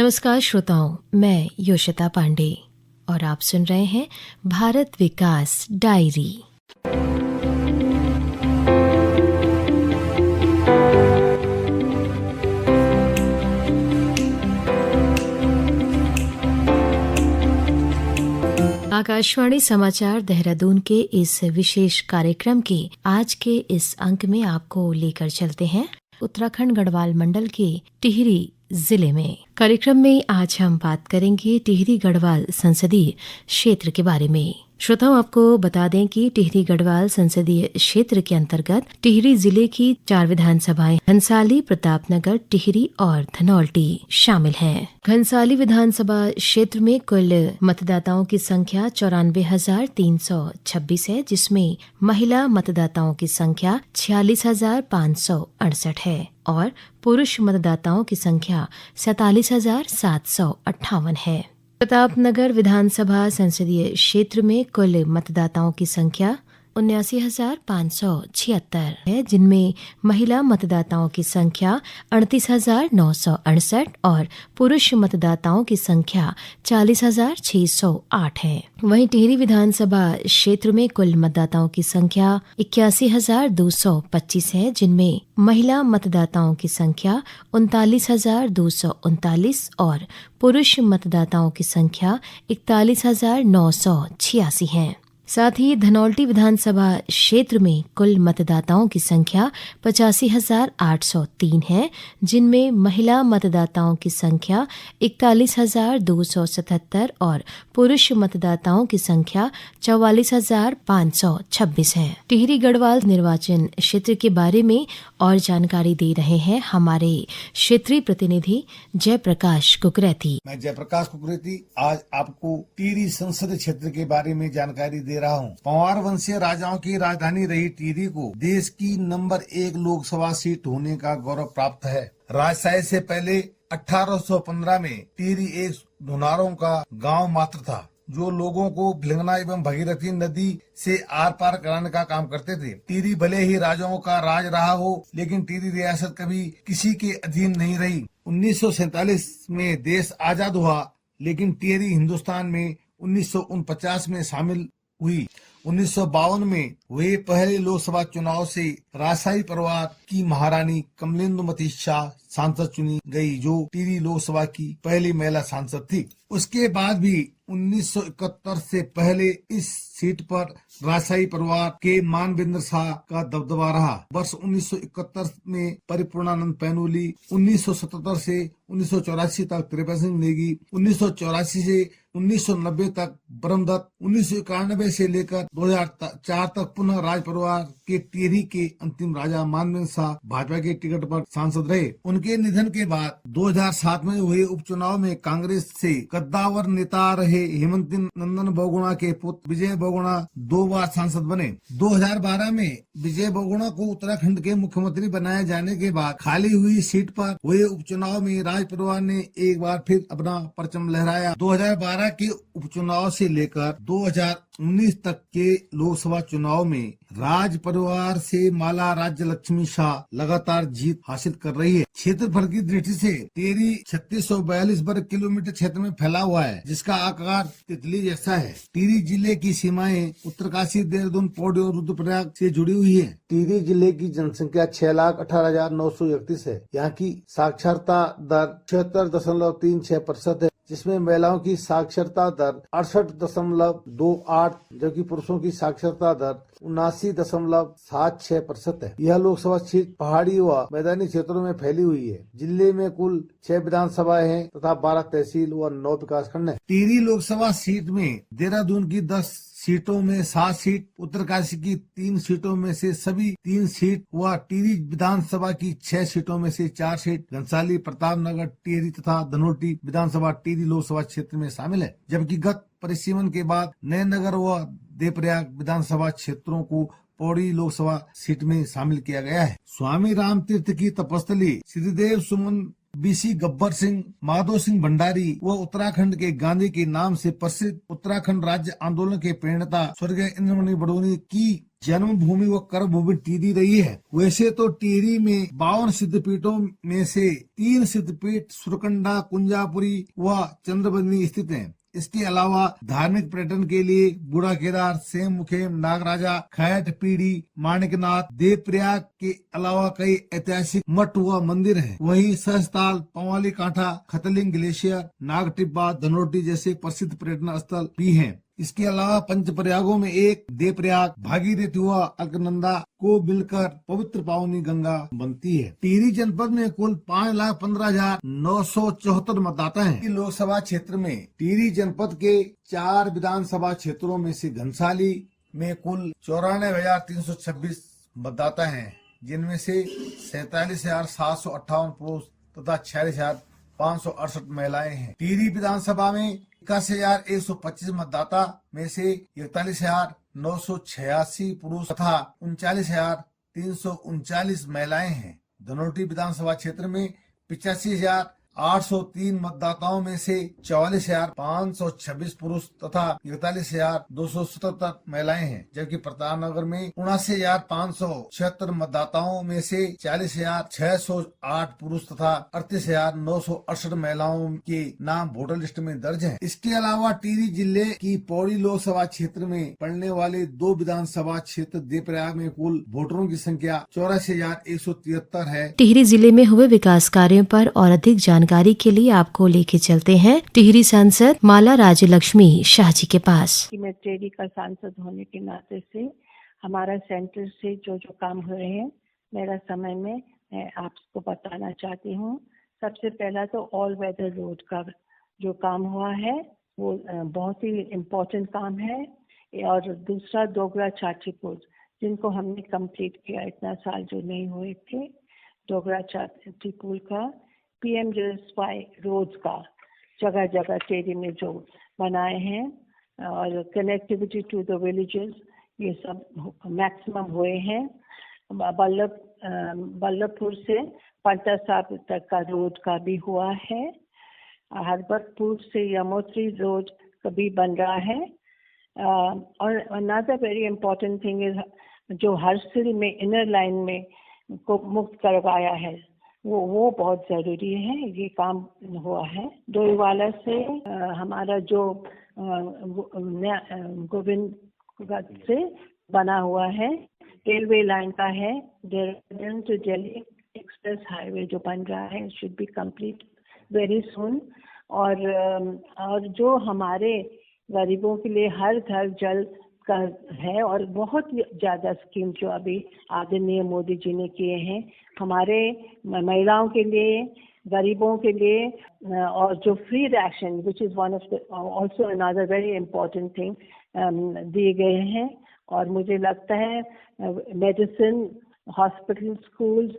नमस्कार श्रोताओं, मैं योशिता पांडे और आप सुन रहे हैं भारत विकास डायरी। आकाशवाणी समाचार देहरादून के इस विशेष कार्यक्रम के आज के इस अंक में आपको लेकर चलते हैं उत्तराखंड गढ़वाल मंडल के टिहरी जिले में। कार्यक्रम में आज हम बात करेंगे टिहरी गढ़वाल संसदीय क्षेत्र के बारे में। श्रोताओं, आपको बता दें कि टिहरी गढ़वाल संसदीय क्षेत्र के अंतर्गत टिहरी जिले की 4 विधानसभाएं घनसाली, प्रतापनगर, टिहरी और धनौल्टी शामिल हैं। घनसाली विधानसभा क्षेत्र में कुल मतदाताओं की संख्या 94,326 है, जिसमें महिला मतदाताओं की संख्या 46,568 है और पुरुष मतदाताओं की संख्या 47,758 है। प्रतापनगर विधानसभा संसदीय क्षेत्र में कुल मतदाताओं की संख्या 79,576 है, जिनमें महिला मतदाताओं की संख्या 38,968 और पुरुष मतदाताओं की संख्या 40,608 है। वहीं टिहरी विधानसभा क्षेत्र में कुल मतदाताओं की संख्या 81,225 है, जिनमें महिला मतदाताओं की संख्या 39,239 और पुरुष मतदाताओं की संख्या 41,986 है। साथ ही धनौल्टी विधानसभा क्षेत्र में कुल मतदाताओं की संख्या 85,803 है, जिनमें महिला मतदाताओं की संख्या 41,277 और पुरुष मतदाताओं की संख्या 44,526 है। टिहरी गढ़वाल निर्वाचन क्षेत्र के बारे में और जानकारी दे रहे हैं हमारे क्षेत्रीय प्रतिनिधि जयप्रकाश कुकरेती। मैं जयप्रकाश कुकरेती आज आपको टिहरी संसदीय क्षेत्र के बारे में जानकारी दे रहा हूँ। पंवार वंशीय राजाओं की राजधानी रही टिहरी को देश की नंबर 1 लोकसभा सीट होने का गौरव प्राप्त है। राजशाही से पहले 1815 में टिहरी एक धुनारों का गांव मात्र था, जो लोगों को भिलंगना एवं भगीरथी नदी से आर पार कराने का काम करते थे। टिहरी भले ही राजाओं का राज रहा हो, लेकिन टिहरी रियासत कभी किसी के अधीन नहीं रही। 1947 में देश आजाद हुआ, लेकिन टिहरी हिंदुस्तान में 1949 में शामिल हुई। 1952 में हुए पहले लोकसभा चुनाव से राजशाही परिवार की महारानी कमलेंदुमती शाह सांसद चुनी गई, जो टिहरी लोकसभा की पहली महिला सांसद थी। उसके बाद भी 1971 से पहले इस सीट पर राजशाही परिवार के मानवेंद्र शाह का दबदबा रहा। वर्ष 1971 में परिपूर्णानंद पैनुली, 1977 से 1984 तक त्रिपेंद्र सिंह नेगी, 1984 से 1990 तक ब्रह्मदत्त, 1991 से लेकर 2004 तक पुनः राज परिवार के टिहरी के अंतिम राजा मानवेंद्र शाह भाजपा के टिकट पर सांसद रहे। उनके निधन के बाद 2007 में हुए उपचुनाव में कांग्रेस से कद्दावर नेता रहे हेमंत नंदन बहुगुणा के पुत्र विजय बहुगुणा 2 बार सांसद बने। 2012 में विजय बहुगुणा को उत्तराखंड के मुख्यमंत्री बनाए जाने के बाद खाली हुई सीट पर हुए उपचुनाव में राज परिवार ने एक बार फिर अपना परचम लहराया। 2012 के उपचुनाव से लेकर 2019 तक के लोकसभा चुनाव में राज परिवार से माला राज्य लक्ष्मी शाह लगातार जीत हासिल कर रही है। क्षेत्रफल की दृष्टि से टिहरी 3642 वर्ग किलोमीटर क्षेत्र में फैला हुआ है, जिसका आकार तितली जैसा है। टिहरी जिले की सीमाएं उत्तरकाशी, देहरादून, पौड़ी और रुद्रप्रयाग से जुड़ी हुई है। टिहरी जिले की जनसंख्या 6,18,931 है। यहाँ की साक्षरता दर 76.36% है, जिसमें महिलाओं की साक्षरता दर 68.28, जबकि पुरुषों की साक्षरता दर 79.76% है। यह लोकसभा सीट पहाड़ी व मैदानी क्षेत्रों में फैली हुई है। जिले में कुल 6 विधानसभाएं हैं तथा 12 तहसील व 9 विकास खंड है। टिहरी लोकसभा सीट में देहरादून की 10 सीटों में 7 सीट, उत्तरकाशी की 3 सीटों में से सभी 3 सीट व टिहरी विधानसभा की 6 सीटों में से 4 सीट घनसाली, प्रतापनगर, टिहरी तथा धनौल्टी विधानसभा टिहरी लोकसभा क्षेत्र में शामिल है। जबकि गत परिसीमन के बाद नयनगर व देवप्रयाग विधानसभा क्षेत्रों को पौड़ी लोकसभा सीट में शामिल किया गया है। स्वामी राम तीर्थ की तपस्थली श्रीदेव सुमन बीसी गब्बर सिंह, माधो सिंह भंडारी व उत्तराखंड के गांधी के नाम से प्रसिद्ध उत्तराखंड राज्य आंदोलन के प्रणेता स्वर्गीय इंद्रमणि बडोनी की जन्मभूमि व कर्मभूमि टिहरी रही है। वैसे तो टिहरी में 52 सिद्धपीठों में से 3 सिद्धपीठ सुरकंडा, कुंजापुरी व चंद्रबदनी स्थित हैं। इसके अलावा धार्मिक पर्यटन के लिए बूढ़ा केदार, सेम मुखेम, नागराजा, खैट, पीढ़ी, माणिकनाथ, देवप्रयाग के अलावा कई ऐतिहासिक मठ व मंदिर हैं। वहीं सहस्ताल, पंवाली कांठा, खतलिंग ग्लेशियर, नाग टिब्बा, धनोटी जैसे प्रसिद्ध पर्यटन स्थल भी हैं। इसके अलावा पंच प्रयागों में एक देवप्रयाग, भागीरथी व अलकनंदा को मिलकर पवित्र पावनी गंगा बनती है। टिहरी जनपद में कुल 5,15,974 मतदाता हैं। लोकसभा क्षेत्र में टिहरी जनपद के 4 विधानसभा क्षेत्रों में से घनसाली में कुल 94,326 मतदाता हैं, जिनमें से 47,758 पुरुष तथा 46,568 महिलाएं हैं। टिहरी विधानसभा में 81,125 मतदाता में से 41,986 पुरुष तथा 39,339 महिलाएं हैं। धनोटी विधानसभा क्षेत्र में 85,803 मतदाताओं में से 44,526 पुरुष तथा 41,277 महिलाएं हैं, जबकि प्रतापनगर में 79,576 मतदाताओं में से 40,608 पुरुष तथा 38,968 महिलाओं के नाम वोटर लिस्ट में दर्ज हैं। इसके अलावा टिहरी जिले की पौड़ी लोकसभा क्षेत्र में पड़ने वाले 2 विधानसभा क्षेत्र देवप्रयाग में कुल वोटरों की संख्या 84,173 है। टिहरी जिले में हुए विकास कार्यों पर और अधिक जानकारी के लिए आपको लेके चलते हैं टिहरी सांसद माला राज्यलक्ष्मी शाह जी के पास। मैं टिहरी का सांसद होने के नाते से हमारा सेंटर से जो काम हो रहे हैं मेरा समय में मैं आपको बताना चाहती हूँ। सबसे पहला तो ऑल वेदर रोड का जो काम हुआ है वो बहुत ही इम्पोर्टेंट काम है, और दूसरा डोगरा छाछीपुर जिनको हमने कंप्लीट किया, इतना साल जो नहीं हुए थे। डोगरा छाछीपुर का PMJSY रोड का जगह जगह टिहरी में जो बनाए हैं, और कनेक्टिविटी टू द विलेजेस ये सब मैक्सिमम हुए हैं। बल्लभपुर से पंटा साहब तक का रोड का भी हुआ है। हरबतपुर से यमोत्री रोड भी बन रहा है। और another very important thing is जो हरसिल में इनर लाइन में को मुक्त करवाया है, वो बहुत ज़रूरी है। ये काम हुआ है। डोईवाला से हमारा जो गोविंद से बना हुआ है, रेलवे लाइन का है। Dehradun to Delhi express highway जो बन रहा है should be complete very soon. और जो हमारे गरीबों के लिए हर घर जल का है, और बहुत ज़्यादा स्कीम जो अभी आदरणीय मोदी जी ने किए हैं हमारे महिलाओं के लिए, गरीबों के लिए, और जो free ration which is one of the also another very important thing दिए गए हैं। और मुझे लगता है मेडिसिन, हॉस्पिटल, स्कूल्स,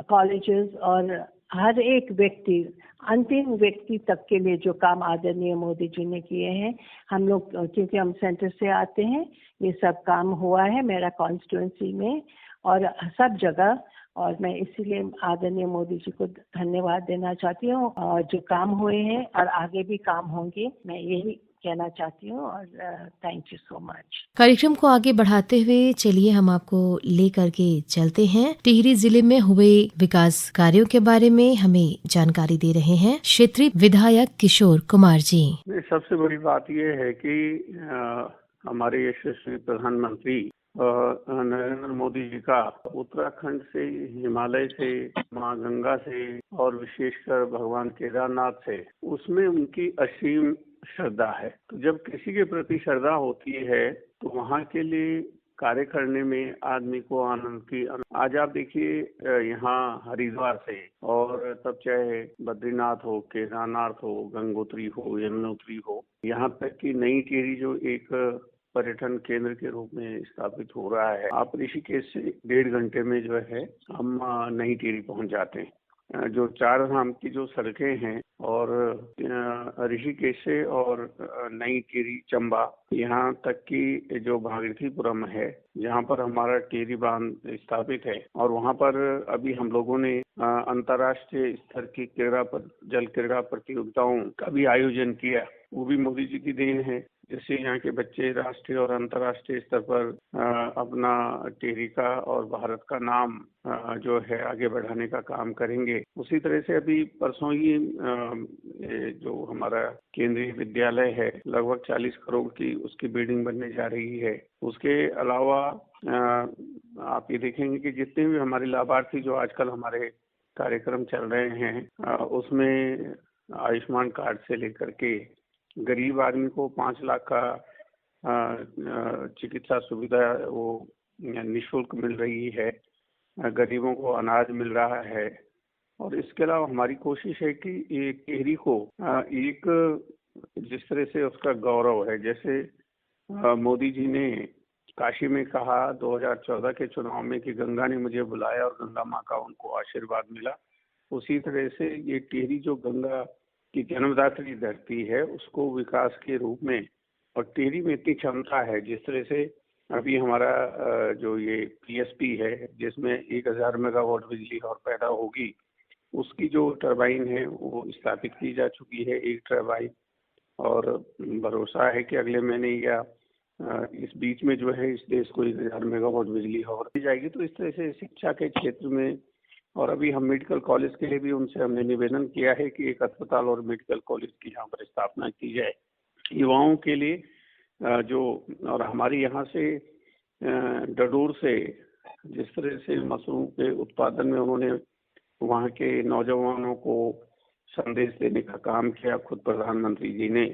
कॉलेजेस और हर एक व्यक्ति, अंतिम व्यक्ति तक के लिए जो काम आदरणीय मोदी जी ने किए हैं, हम लोग क्योंकि हम सेंटर से आते हैं, ये सब काम हुआ है मेरा कॉन्स्टिट्यूंसी में और सब जगह। और मैं इसीलिए आदरणीय मोदी जी को धन्यवाद देना चाहती हूँ। और जो काम हुए हैं और आगे भी काम होंगे, मैं यही कहना चाहती हूँ। और थैंक यू सो मच। कार्यक्रम को आगे बढ़ाते हुए चलिए हम आपको लेकर के चलते हैं। टिहरी जिले में हुए विकास कार्यों के बारे में हमें जानकारी दे रहे हैं क्षेत्रीय विधायक किशोर कुमार जी। सबसे बड़ी बात यह है कि हमारे यशस्वी प्रधानमंत्री नरेंद्र मोदी जी का उत्तराखंड से, हिमालय से, माँ गंगा से और विशेषकर भगवान केदारनाथ से, उसमें उनकी असीम श्रद्धा है। तो जब किसी के प्रति श्रद्धा होती है तो वहाँ के लिए कार्य करने में आदमी को आनंद की। आज आप देखिए यहाँ हरिद्वार से, और तब चाहे बद्रीनाथ हो, केदारनाथ हो, गंगोत्री हो, यमुनोत्री हो, यहाँ तक कि नई टिहरी जो एक पर्यटन केंद्र के रूप में स्थापित हो रहा है। आप ऋषिकेश से 1.5 घंटे में जो है हम नई टिहरी पहुंच जाते हैं। जो चार धाम की जो सड़कें हैं और ऋषिकेश से और नई टिहरी चंबा यहाँ तक की जो भागीरथीपुरम है, जहाँ पर हमारा टिहरी बांध स्थापित है, और वहाँ पर अभी हम लोगों ने अंतर्राष्ट्रीय स्तर की जल क्रीड़ा प्रतियोगिताओं का भी आयोजन किया। वो भी मोदी जी की देन है, जिससे यहाँ के बच्चे राष्ट्रीय और अंतर्राष्ट्रीय स्तर पर अपना टिहरी का और भारत का नाम जो है आगे बढ़ाने का काम करेंगे। उसी तरह से अभी परसों ही जो हमारा केंद्रीय विद्यालय है, लगभग 40 करोड़ की उसकी बिल्डिंग बनने जा रही है। उसके अलावा आप ये देखेंगे कि जितने भी हमारे लाभार्थी जो आजकल हमारे कार्यक्रम चल रहे हैं, उसमें आयुष्मान कार्ड से लेकर के गरीब आदमी को 5 लाख का चिकित्सा सुविधा वो निःशुल्क मिल रही है, गरीबों को अनाज मिल रहा है। और इसके अलावा हमारी कोशिश है कि ये टिहरी को एक जिस तरह से उसका गौरव है, जैसे मोदी जी ने काशी में कहा 2014 के चुनाव में कि गंगा ने मुझे बुलाया और गंगा माँ का उनको आशीर्वाद मिला, उसी तरह से ये टिहरी जो गंगा की जन्मदात्री धरती है उसको विकास के रूप में, और टिहरी में इतनी क्षमता है, जिस तरह से अभी हमारा जो ये पीएसपी है जिसमें 1000 मेगावाट बिजली और पैदा होगी, उसकी जो टरबाइन है वो स्थापित की जा चुकी है, एक टरबाइन, और भरोसा है कि अगले महीने या इस बीच में जो है इस देश को 1000 मेगावाट बिजली और दी जाएगी। तो इस तरह से शिक्षा के क्षेत्र में, और अभी हम मेडिकल कॉलेज के लिए भी उनसे हमने निवेदन किया है कि एक अस्पताल और मेडिकल कॉलेज की यहाँ पर स्थापना की जाए युवाओं के लिए। जो और हमारी यहाँ से डडूर से जिस तरह से मशरूम के उत्पादन में उन्होंने वहाँ के नौजवानों को संदेश देने का काम किया खुद प्रधानमंत्री जी ने,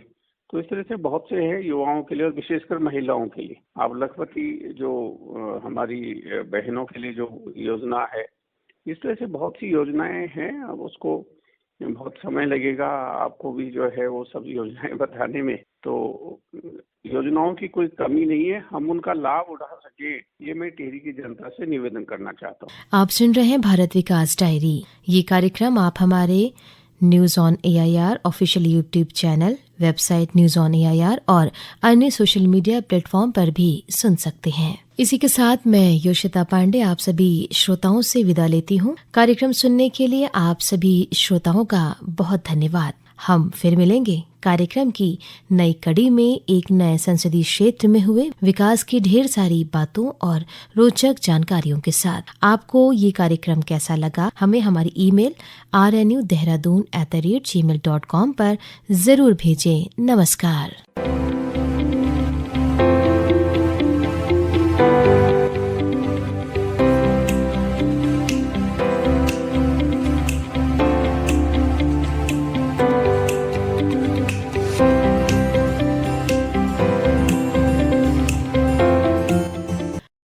तो इस तरह से बहुत से हैं युवाओं के लिए और विशेषकर महिलाओं के लिए। अब लखपति जो हमारी बहनों के लिए जो योजना है, इस तरह से बहुत सी योजनाएं हैं। अब उसको बहुत समय लगेगा आपको भी जो है वो सब योजनाएं बताने में, तो योजनाओं की कोई कमी नहीं है, हम उनका लाभ उठा सके, ये मैं टिहरी की जनता से निवेदन करना चाहता हूँ। आप सुन रहे हैं भारत विकास डायरी। ये कार्यक्रम आप हमारे news on AIR official YouTube channel, website news on AIR और अन्य सोशल मीडिया प्लेटफॉर्म पर भी सुन सकते हैं। इसी के साथ मैं योशिता पांडे आप सभी श्रोताओं से विदा लेती हूँ। कार्यक्रम सुनने के लिए आप सभी श्रोताओं का बहुत धन्यवाद। हम फिर मिलेंगे कार्यक्रम की नई कड़ी में एक नए संसदीय क्षेत्र में हुए विकास की ढेर सारी बातों और रोचक जानकारियों के साथ। आपको ये कार्यक्रम कैसा लगा, हमें हमारी email rnu.dehradun@gmail.com पर जरूर भेजें। नमस्कार।